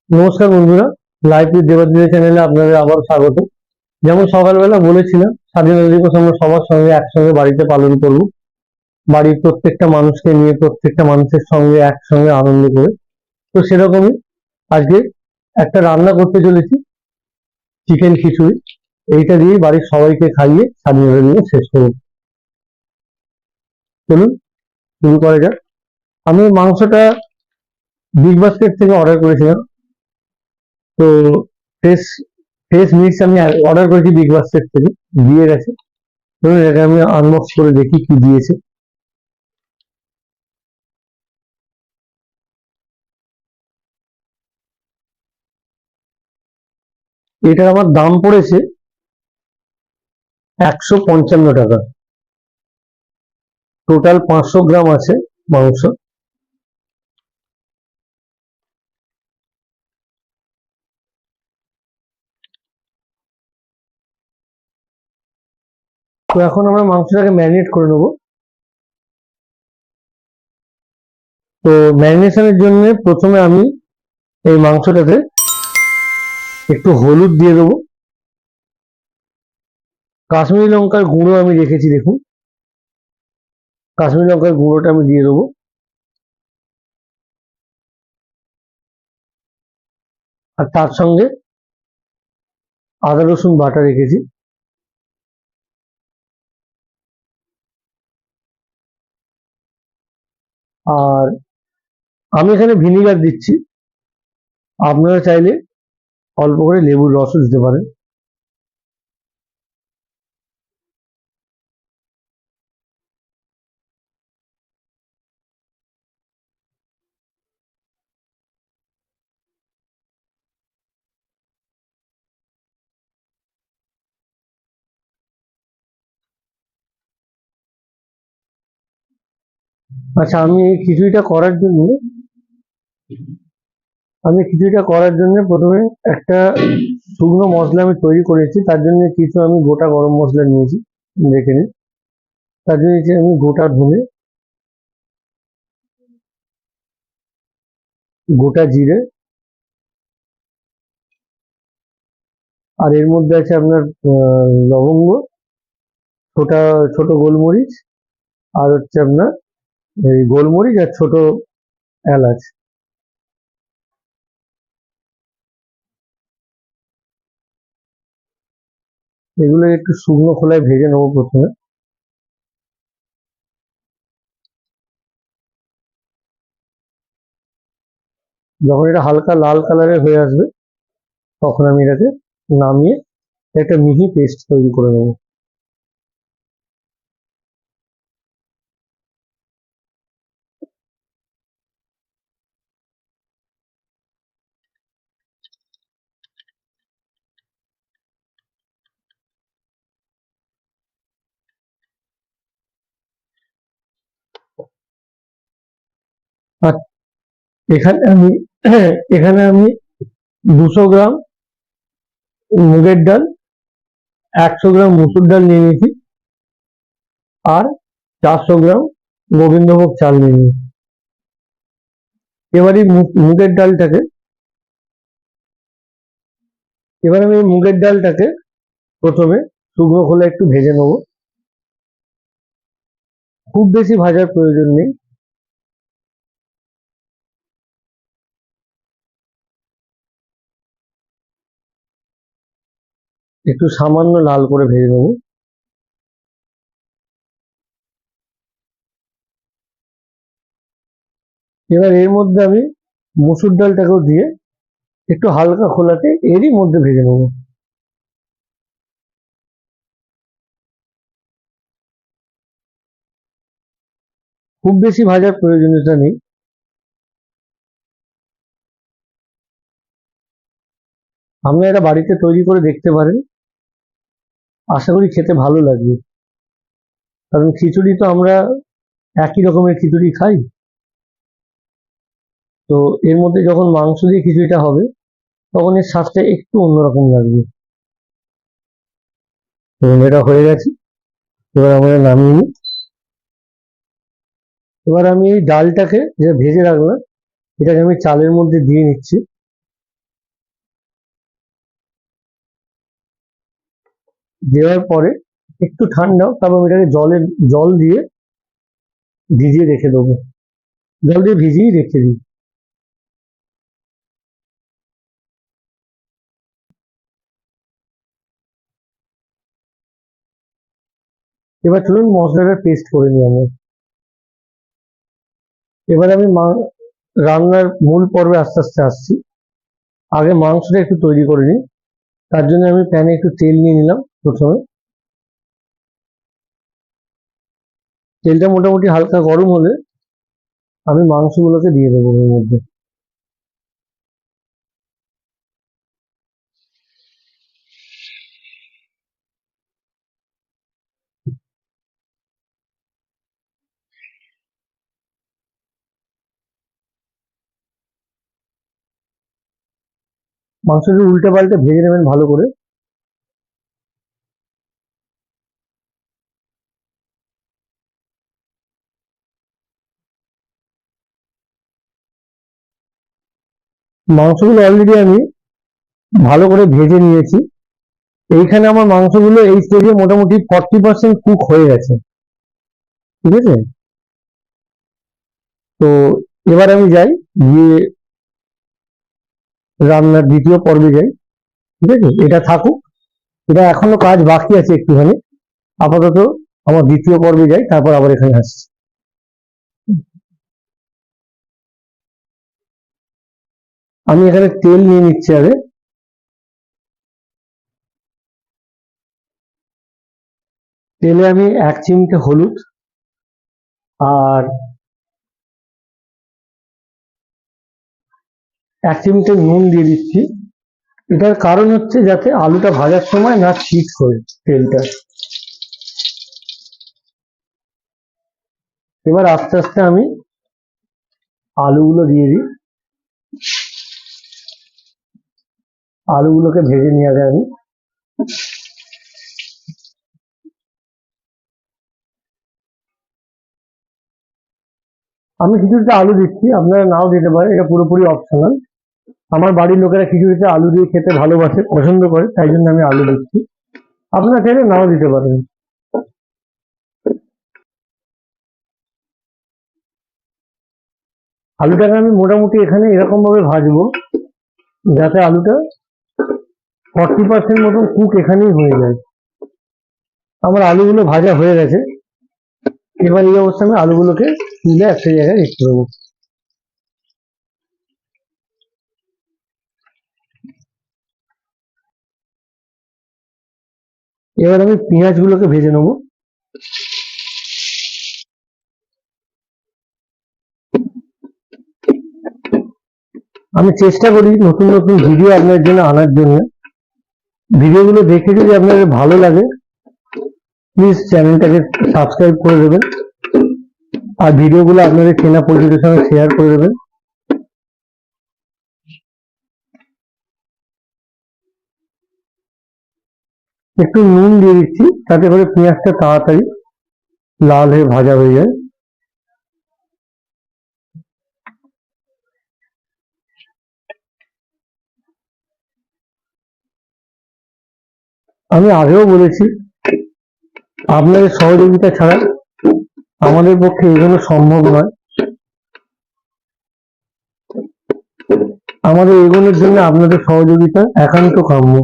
নমস্কার বন্ধুরা, live with দেবাদিদেব চ্যানেলে আপনাদের আবার স্বাগত। যেমন সকালবেলা বলেছিলাম, স্বাধীনতা দিবস আমরা সবার সঙ্গে একসঙ্গে বাড়িতে পালন করব, বাড়ির প্রত্যেকটা মানুষকে নিয়ে, প্রত্যেকটা মানুষের সঙ্গে একসঙ্গে আনন্দ করে। তো সেরকমই আজকে একটা রান্না করতে চলেছি, চিকেন খিচুড়ি। এইটা দিয়ে বাড়ির সবাইকে খাইয়ে স্বাধীনতা দিবস শেষ করব। চলুন শুরু করা যাক। আমি মাংসটা বিগ বাস্কেট থেকে অর্ডার করেছিলাম। তো ফ্রেশ ফ্রেশ মিটস আমি অর্ডার করেছি বিগ বাস্কেট থেকে, দিয়ে গেছে। ধরুন এটা আমি আনবক্স করে দেখি কি দিয়েছে। এটার আমার দাম পড়েছে 155 টাকা। টোটাল 500 গ্রাম আছে মাংস। তো এখন আমরা মাংসটাকে ম্যারিনেট করে নেবো। তো ম্যারিনেশনের জন্য প্রথমে আমি এই মাংসটাতে একটু হলুদ দিয়ে দেবো, কাশ্মীরি লঙ্কার গুঁড়ো আমি রেখেছি, দেখুন কাশ্মীরি লঙ্কার গুঁড়োটা আমি দিয়ে দেবো। আর তার সঙ্গে আদা রসুন বাটা রেখেছি। আর আমি এখানে ভিনিগার দিচ্ছি, আপনারা চাইলে অল্প করে লেবুর রসও দিতে পারেন। আচ্ছা, আমি খিচুড়িটা করার জন্য প্রথমে একটা শুকনো মশলা আমি তৈরি করেছি। তার জন্য কিছু আমি গোটা গরম মশলা নিয়েছি, দেখে নিন। তার জন্য আমি গোটা ধনে, গোটা জিরে, আর এর মধ্যে আছে আপনার লবঙ্গ, ছোটা ছোট গোলমরিচ, আর হচ্ছে আপনার এই গোলমরিচ আর ছোট এলাচ। এগুলো একটু শুকনো খোলায় ভেজে নেবো প্রথমে। যখন এটা হালকা লাল কালারের হয়ে আসবে, তখন আমি এটাকে নামিয়ে একটা মিহি পেস্ট তৈরি করে নেবো। আর এখানে আমি এখানে আমি 200 গ্রাম মুগের ডাল, 100 গ্রাম মুসুর ডাল নিয়ে নিয়েছি, আর 400 গ্রাম গোবিন্দভোগ চাল নিয়ে নিয়েছি। এবার এই মুগের ডালটাকে এবার আমি এই মুগের ডালটাকে প্রথমে শুকনো খোলায় একটু ভেজে নেবো। খুব বেশি ভাজার প্রয়োজন নেই। একটু সামান্য লাল করে ভেজে নেবো। এবার এর মধ্যে আমি মসুর ডালটাকেও দিয়ে একটু হালকা খোলাতে এরই মধ্যে ভেজে নেবো। খুব বেশি ভাজার প্রয়োজনীয়তা নেই। আপনারা এটা বাড়িতে তৈরি করে দেখতে পারেন, আশা করি খেতে ভালো লাগবে। কারণ খিচুড়ি তো আমরা একই রকমের খিচুড়ি খাই, তো এর মধ্যে যখন মাংস দিয়ে খিচুড়িটা হবে, তখন এর স্বাদটা একটু অন্যরকম লাগবে। তো এটা হয়ে গেছে, এবার আমরা নামিয়ে নিই। এবার আমি এই ডালটাকে যেটা ভেজে রাখলাম, এটাকে আমি চালের মধ্যে দিয়ে নিচ্ছি। দেওয়ার পরে একটু ঠান্ডা হোক, তারপর আমি এটাকে জল দিয়ে ভিজিয়ে রেখে দেবো। জল দিয়ে ভিজিয়ে রেখে দিই। এবার চলুন মশলাটা পেস্ট করে নিই আমি। এবার আমি রান্নার মূল পর্বে আস্তে আস্তে আসছি। আগে মাংসটা একটু তৈরি করে নিই। তার জন্য আমি প্যানে একটু তেল নিয়ে নিলাম। প্রথমে তেলটা মোটামুটি হালকা গরম হলে আমি মাংসগুলোকে দিয়ে দেবো এর মধ্যে। মাংসটা উল্টে পাল্টে ভেজে নেবেন ভালো করে। মাংসগুলো অলরেডি আমি ভালো করে ভেজে নিয়েছি। এইখানে আমার মাংসগুলো এই স্টেজে মোটামুটি 40% কুক হয়ে গেছে। ঠিক আছে, তো এবার আমি যাই গিয়ে রান্নার দ্বিতীয় পর্বে যাই। ঠিক আছে, এটা থাকুক, এটা এখনো কাজ বাকি আছে একটুখানি। আপাতত আমার দ্বিতীয় পর্বে যাই, তারপর আবার এখানে আসছি। আমি এখানে তেল নিয়ে নিচ্ছি আগে। তেলে আমি 1 চিমটে হলুদ আর 1 চিমটে নুন দিয়ে দিচ্ছি। এটার কারণ হচ্ছে যাতে আলুটা ভাজার সময় না ছিট হয় তেলটা। এবার আস্তে আস্তে আমি আলুগুলো দিয়ে দিই। আলুগুলোকে ভেজে নিয়ে আগে আমি খিচুড়িতে আলু দিচ্ছি, আপনারা নাও দিতে পারেন, এটা পুরোপুরি অপশনাল। আমার বাড়ির লোকেরা খিচুড়িতে আলু দিয়ে খেতে ভালোবাসে, পছন্দ করে, তাই জন্য আমি আলু দিচ্ছি। আপনারা চাইলে নাও দিতে পারেন। আলুটাকে আমি মোটামুটি এখানে এরকম ভাবে ভাজবো যাতে আলুটা 40% মতন কুক এখানেই হয়ে যায়। আমার আলুগুলো ভাজা হয়ে গেছে। এবার এই অবস্থায় আমি আলুগুলোকে তুলে একটা জায়গায় রেখে দেবো। এবার আমি পেঁয়াজগুলোকে ভেজে নেবো। আমি চেষ্টা করি নতুন নতুন ভিডিও আপনার জন্য আনার জন্য। ভিডিওগুলো দেখে যদি আপনাদের ভালো লাগে, প্লিজ চ্যানেলটাকে সাবস্ক্রাইব করে দেবেন, আর ভিডিওগুলো আপনাদের চেনা পরিচিতের সঙ্গে শেয়ার করে দেবেন। একটু নুন দিয়ে দিচ্ছি তাতে করে পেঁয়াজটা তাড়াতাড়ি লাল হয়ে ভাজা হয়ে যায়। আমি আগেও বলেছি, আপনাদের সহযোগিতা ছাড়া আমাদের পক্ষে এগোনো সম্ভব নয়। আমাদের এগোনোর জন্য আপনাদের সহযোগিতা একান্ত কাম্য।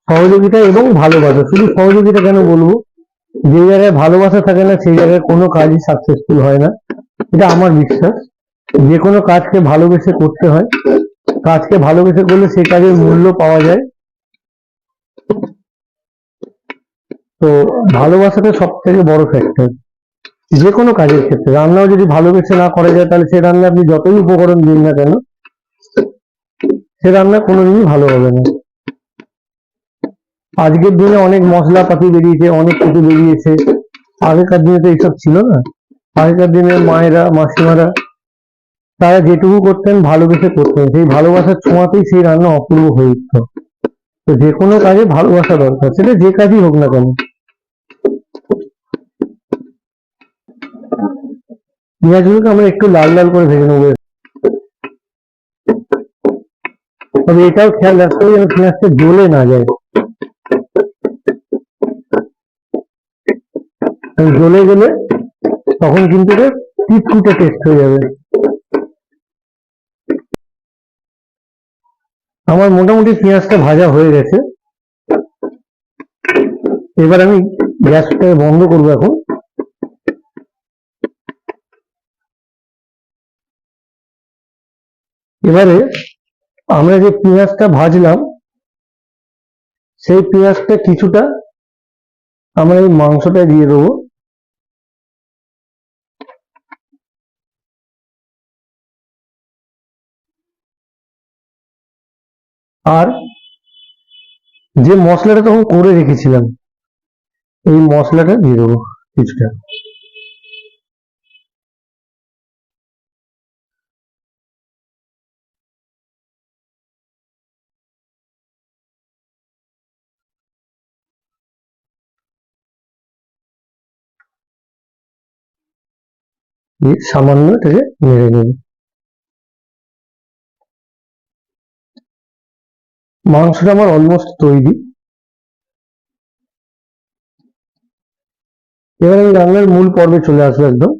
সহযোগিতা এবং ভালোবাসা, শুধু সহযোগিতা কেন বলবো, যে জায়গায় ভালোবাসা থাকে না সেই জায়গায় কোনো কাজই সাকসেসফুল হয় না, এটা আমার বিশ্বাস। যে কোনো কাজকে ভালোবেসে করতে হয়, কাজকে ভালোবেসে করলে সেই কাজের মূল্য পাওয়া যায়। তো ভালোবাসাটা সব থেকে বড় ফ্যাক্টর যে কোনো কাজের ক্ষেত্রে। রান্নাও যদি ভালোবেসে না করা যায়, তাহলে সে রান্না আপনি যতই উপকরণ দিন না কেন, সে রান্না কোনোদিনই ভালো হবে না। আজকের দিনে অনেক মশলাপাতি বেরিয়েছে, অনেক কিছু বেরিয়েছে, আগেকার দিনে তো এইসব ছিল না। আগেকার দিনে মায়েরা, মাসিমারা, তারা যেটুকু করতেন ভালোবেসে করতেন, সেই ভালোবাসার ছোঁয়াতেই সেই রান্না অপূর্ব হয়ে উঠত। তো যে কোনো কাজে ভালোবাসা দরকার, সেটা যে কাজই হোক না কেন। পেঁয়াজগুলোকে আমরা একটু লাল লাল করে ভেজে নেবো। তবে এটাও খেয়াল রাখতে হবে যেন পেঁয়াজটা জ্বলে না যায়। জ্বলে গেলে তখন কিন্তু এটা তিতকুটে টেস্ট হয়ে যাবে। আমার মোটামুটি পেঁয়াজটা ভাজা হয়ে গেছে। এবার আমি গ্যাসটা বন্ধ করবো এখন। এবারে আমরা যে পেঁয়াজটা ভাজলাম সেই পেঁয়াজটা কিছুটা আমরা এই মাংসটা দিয়ে দেবো। আর যে মশলাটা তখন করে রেখেছিলাম এই মশলাটা দিয়ে দেবো কিছুটা। দিয়ে সামান্য এটাকে নেড়ে নেব। মাংসটা আমার অলমোস্ট তৈরি। এবার আমি রান্নার মূল পর্বে চলে আসবো একদম।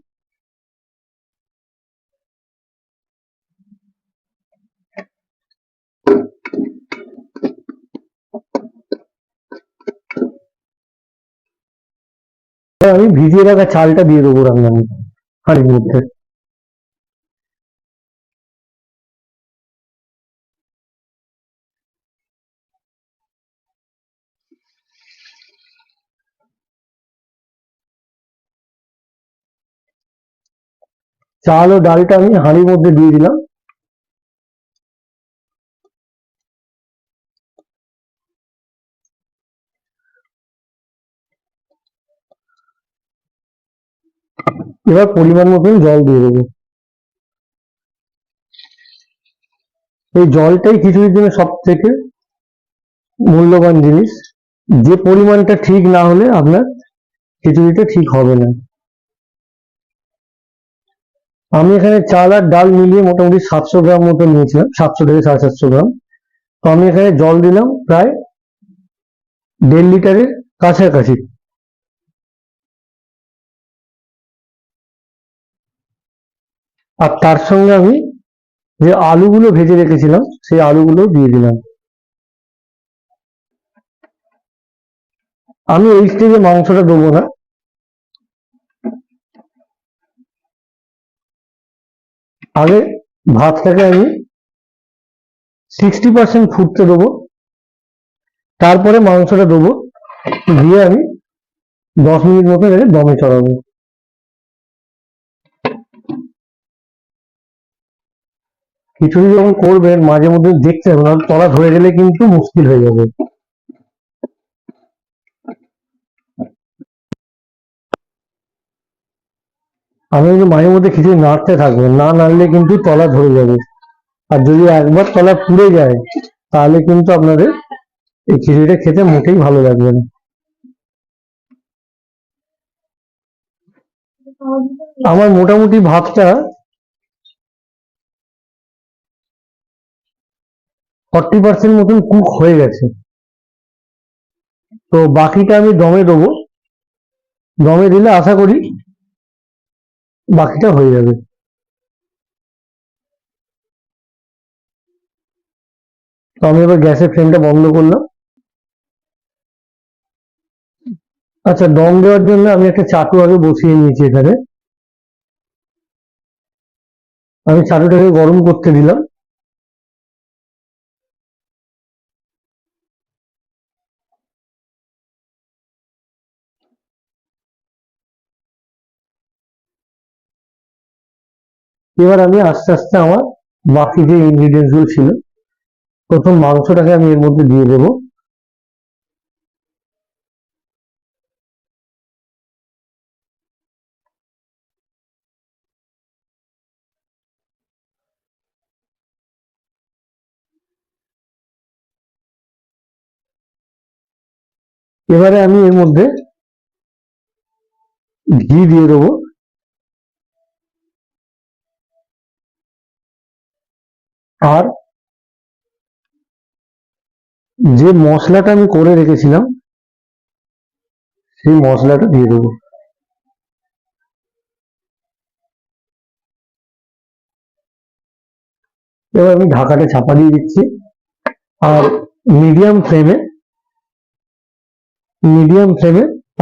আমি ভিজিয়ে রাখা চালটা দিয়ে দেবো রান্নার হাঁড়ির মধ্যে। চাল ও ডালটা আমি হাঁড়ির মধ্যে দিয়ে দিলাম। এবার পরিমাণ মতন জল দিয়ে দেবো। এই জলটাই খিচুড়ির জন্য সব থেকে মূল্যবান জিনিস। যে পরিমাণটা ঠিক না হলে আপনার খিচুড়িটা ঠিক হবে না। আমি এখানে চাল আর ডাল মিলিয়ে মোটামুটি 700 গ্রাম মতো নিয়েছিলাম, 700 থেকে 750 গ্রাম। তো আমি এখানে জল দিলাম প্রায় 1.5 লিটারের কাছাকাছি। আর তার সঙ্গে আমি যে আলুগুলো ভেজে রেখেছিলাম সেই আলুগুলো দিয়ে দিলাম। আমি এই স্টেজে মাংসটা দেবো না, আগে ভাতটাকে আমি 60% ফুটতে দেবো, তারপরে মাংসটা দেবো, দিয়ে আমি 10 মিনিট মতো এটাকে দমে চড়াবো। খিচুড়ি যখন করবেন মাঝে মধ্যে দেখতে হবে, না তলা ধরে গেলে কিন্তু মুশকিল হয়ে যাবে। আমি কিন্তু মাঝে মধ্যে খিচুড়ি নাড়তে থাকবো, না নাড়লে কিন্তু তলা ধরে যাবে। আর যদি একবার তলা পুড়ে যায় তাহলে কিন্তু আপনাদের এই খিচুড়িটা খেতে মোটেই ভালো লাগবে না। আমার মোটামুটি ভাতটা 40% মতন কুক হয়ে গেছে। তো বাকিটা আমি দমে দেবো। দমে দিলে আশা করি বাকিটা হয়ে যাবে। তো আমি এবার গ্যাসের ফ্লেমটা বন্ধ করলাম। আচ্ছা, দম দেওয়ার জন্য আমি একটা চাটু আগে বসিয়ে নিয়েছি এখানে। আমি চাটুটাকে গরম করতে দিলাম। এবার আমি আস্তে আস্তে আমার বাকি যে ইনগ্রিডিয়েন্টস গুলো ছিল, প্রথম মাংসটাকে আমি এর মধ্যে দিয়ে দেবো। এবারে আমি এর মধ্যে ঘি দিয়ে দেবো। আর যে মশলাটা আমি করে রেখেছিলাম সেই মশলাটা দিয়ে দেবো। এবার আমি ঢাকাটা চাপা দিয়ে দিচ্ছি আর মিডিয়াম ফ্লেমে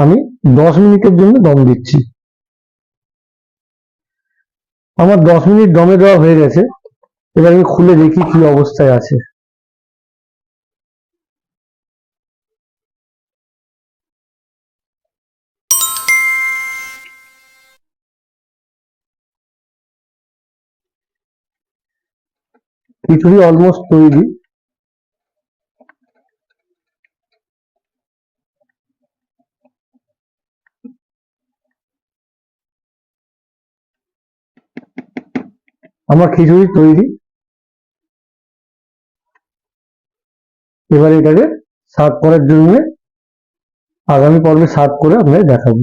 আমি 10 মিনিটের জন্য দম দিচ্ছি। আমার 10 মিনিট দমে দেওয়া হয়ে গেছে। এবার আমি খুলে দেখি কি অবস্থায় আছে। খিচুড়ি অলমোস্ট তৈরি। আমার খিচুড়ি তৈরি। এবার এটাকে সার্ভ করার জন্য আগামী পর্বে সার্ভ করে আপনাদের দেখাবো।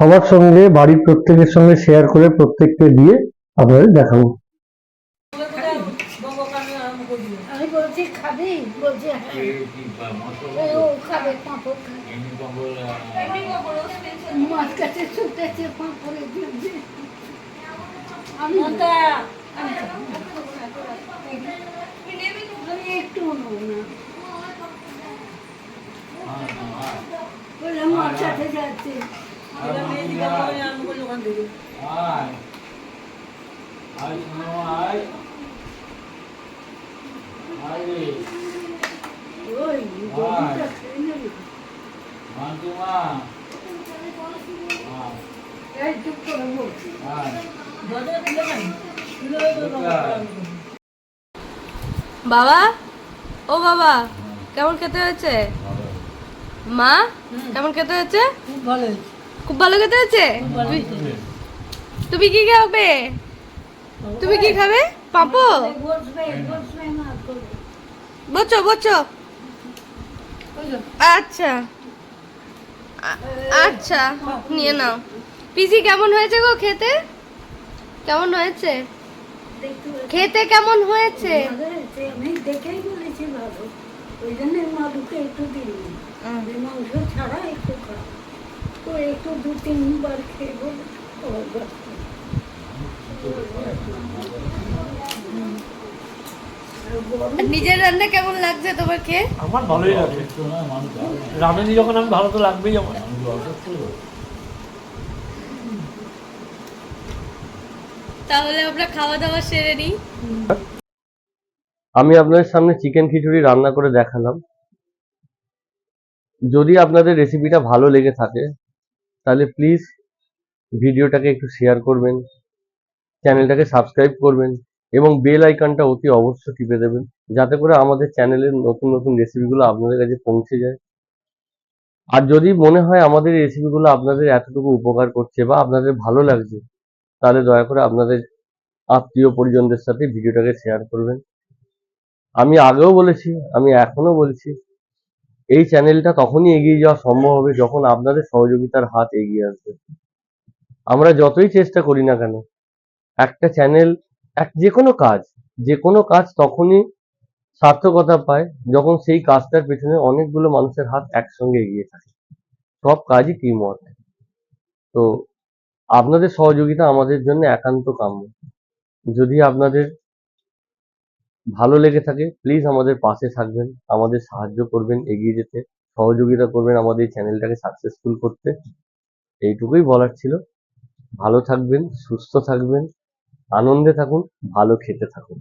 সবার সঙ্গে, বাড়ির প্রত্যেকের সঙ্গে শেয়ার করে প্রত্যেককে দিয়ে আপনাদের দেখাবো। আমি বলছি খাবি, বলছি হ্যাঁ। ও খাবে পাঁপড় খাবে। মাছ কাছে ছুটেছে পাঁপড়ে দিয়ে আমি একটু নেবো না, বললাম মাছ কাছে যাচ্ছে। ওই গরুটা খেয়ে নেবে। এই চুপ করে বলছি। বাবা, ও বাবা, কেমন খেতে হয়েছে? মা, কেমন খেতে হয়েছে? খুব ভালো হয়েছে। খুব ভালো খেতে হয়েছে। তুমি কি খাবে? তুমি কি খাবে? পাপো? বসবে বসবে না করবে। বসো বসো। আচ্ছা আচ্ছা, নিয়ে নাও। পিসি কেমন হয়েছে গো খেতে? কেমন হয়েছে খেতে? কেমন হয়েছে? আমি দেখেই বলেছি ভালো, ওই জন্য মালুকে একটু দিই, মাংস ছাড়া একটু খাও। তো একটু 2-3 বার খেয়ে বলে নিজের রান্না কেমন লাগছে তোমার খেয়ে? আমার ভালোই লাগে। রাঁধুনি যখন আমি, ভালো তো লাগবেই আমার। তাহলে আমরা খাওয়া দাওয়া সেরে নিই। আমি আপনাদের সামনে চিকেন খিচুড়ি রান্না করে দেখালাম। যদি আপনাদের রেসিপিটা ভালো লেগে থাকে তাহলে প্লিজ ভিডিওটাকে একটু শেয়ার করবেন, চ্যানেলটাকে সাবস্ক্রাইব করবেন এবং বেল আইকনটা অতি অবশ্য টিপে দেবেন, যাতে করে আমাদের চ্যানেলের নতুন নতুন রেসিপিগুলো আপনাদের কাছে পৌঁছে যায়। আর যদি মনে হয় আমাদের এই রেসিপিগুলো আপনাদের এতটুকু উপকার করছে বা আপনাদের ভালো লাগছে, তাহলে দয়া করে আপনাদের আত্মীয় পরিজনদের সাথে ভিডিওটাকে শেয়ার করবেন। আমি আগেও বলেছি, আমি এখনো বলছি, এই চ্যানেলটা তখনই এগিয়ে যাওয়া সম্ভব হবে যখন আপনাদের সহযোগিতার হাত এগিয়ে আসবে। আমরা যতই চেষ্টা করি না কেন, একটা চ্যানেল, যে কোনো কাজ তখনই সার্থকতা পায় যখন সেই কাজটার পেছনে অনেকগুলো মানুষের হাত একসঙ্গে এগিয়ে থাকে। সব কাজই টিম ওয়ার্ক। তো আপনাদের সহযোগিতা আমাদের জন্য একান্ত কাম্য। যদি আপনাদের ভালো লেগে থাকে প্লিজ আমাদের পাশে থাকবেন, আমাদের সাহায্য করবেন এগিয়ে যেতে, সহযোগিতা করবেন আমাদের এই চ্যানেলটাকে সাকসেসফুল করতে। এইটুকুই বলার ছিল। ভালো থাকবেন, সুস্থ থাকবেন, আনন্দে থাকুন, ভালো খেতে থাকুন।